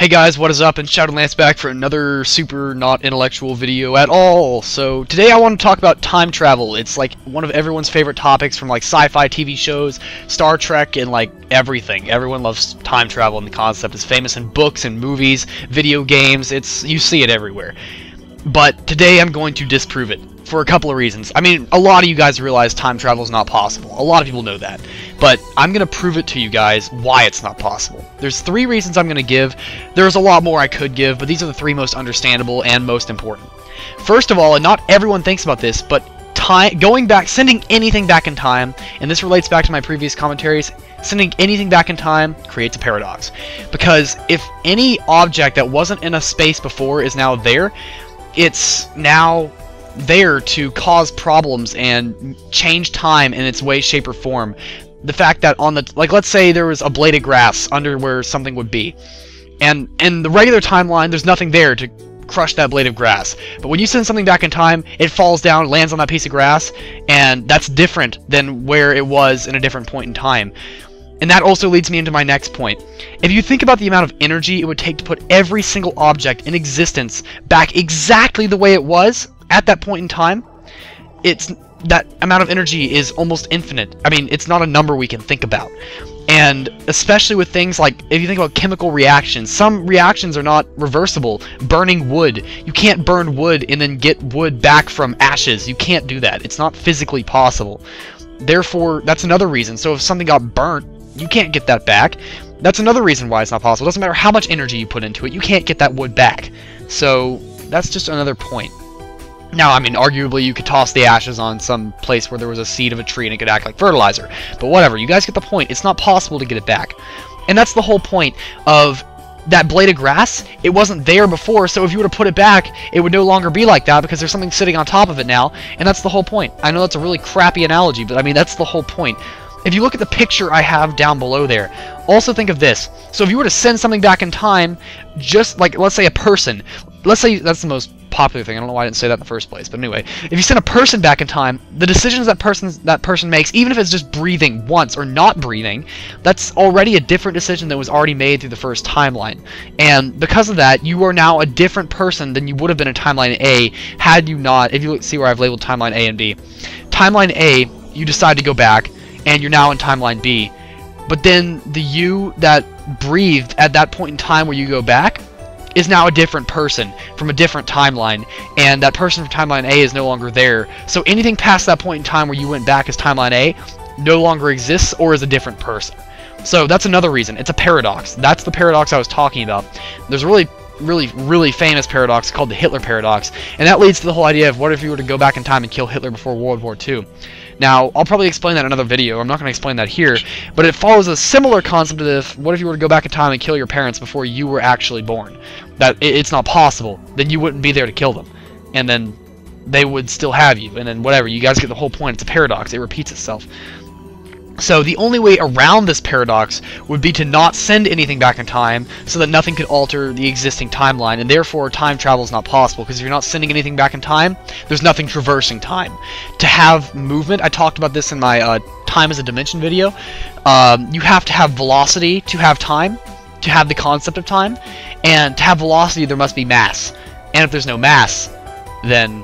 Hey guys, what is up? And Shadowlands back for another super not intellectual video at all. So today I want to talk about time travel. It's like one of everyone's favorite topics from like sci-fi TV shows, Star Trek, and like everything. Everyone loves time travel, and the concept is famous in books and movies, video games. You see it everywhere. But today I'm going to disprove it for a couple of reasons. I mean, a lot of you guys realize time travel is not possible. A lot of people know that. But I'm going to prove it to you guys why it's not possible. There's 3 reasons I'm going to give. There's a lot more I could give, but these are the 3 most understandable and most important. First of all, and not everyone thinks about this, but sending anything back in time, and this relates back to my previous commentaries, sending anything back in time creates a paradox. Because if any object that wasn't in a space before is now there, it's now there to cause problems and change time in its way, shape, or form. The fact that let's say there was a blade of grass under where something would be, and in the regular timeline there's nothing there to crush that blade of grass, but when you send something back in time, it falls down, lands on that piece of grass, and that's different than where it was in a different point in time. And that also leads me into my next point. If you think about the amount of energy it would take to put every single object in existence back exactly the way it was at that point in time, that amount of energy is almost infinite. I mean, it's not a number we can think about. And especially with things like, if you think about chemical reactions, some reactions are not reversible. Burning wood. You can't burn wood and then get wood back from ashes. You can't do that. It's not physically possible. Therefore, that's another reason. So if something got burnt, you can't get that back. That's another reason why it's not possible. It doesn't matter how much energy you put into it, you can't get that wood back. So that's just another point. Now, I mean, arguably you could toss the ashes on some place where there was a seed of a tree and it could act like fertilizer. But whatever, you guys get the point. It's not possible to get it back. And that's the whole point of that blade of grass. It wasn't there before, so if you were to put it back, it would no longer be like that because there's something sitting on top of it now. And that's the whole point. I know that's a really crappy analogy, but I mean, that's the whole point. If you look at the picture I have down below there, also think of this. So if you were to send something back in time, just like, let's say a person, let's say that's the most popular thing, I don't know why I didn't say that in the first place, but anyway, if you send a person back in time, the decisions that person makes, even if it's just breathing once or not breathing, that's already a different decision that was already made through the first timeline. And because of that, you are now a different person than you would have been in Timeline A had you not, if you see where I've labeled Timeline A and B. Timeline A, you decide to go back, and you're now in Timeline B. But then the you that breathed at that point in time where you go back is now a different person from a different timeline, and that person from Timeline A is no longer there. So anything past that point in time where you went back as Timeline A no longer exists or is a different person. So that's another reason. It's a paradox. That's the paradox I was talking about. There's a really famous paradox called the Hitler paradox, and that leads to the whole idea of what if you were to go back in time and kill Hitler before World War II. Now, I'll probably explain that in another video. I'm not going to explain that here, but it follows a similar concept to this. What if you were to go back in time and kill your parents before you were actually born? That it's not possible. Then you wouldn't be there to kill them, and then they would still have you, and then whatever. You guys get the whole point. It's a paradox. It repeats itself. So the only way around this paradox would be to not send anything back in time so that nothing could alter the existing timeline, and therefore time travel is not possible, because if you're not sending anything back in time, there's nothing traversing time. To have movement, I talked about this in my time as a dimension video, you have to have velocity to have time, to have the concept of time, and to have velocity there must be mass. And if there's no mass, then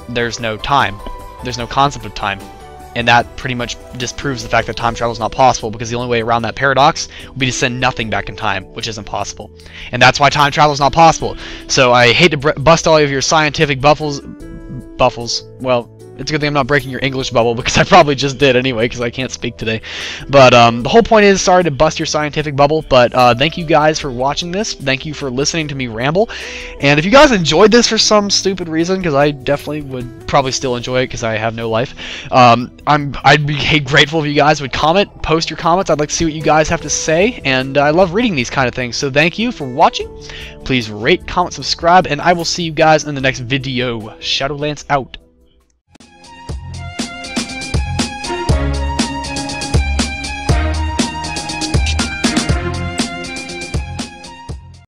there's no time. There's no concept of time. And that pretty much disproves the fact that time travel is not possible, because the only way around that paradox would be to send nothing back in time, which isn't possible. And that's why time travel is not possible. So I hate to bust all of your scientific buffles. Well, it's a good thing I'm not breaking your English bubble, because I probably just did anyway, because I can't speak today. But the whole point is, sorry to bust your scientific bubble, but thank you guys for watching this. Thank you for listening to me ramble. And if you guys enjoyed this for some stupid reason, because I definitely would probably still enjoy it because I have no life, I'd be grateful if you guys would comment, post your comments. I'd like to see what you guys have to say, and I love reading these kind of things. So thank you for watching. Please rate, comment, subscribe, and I will see you guys in the next video. Shadowlands out.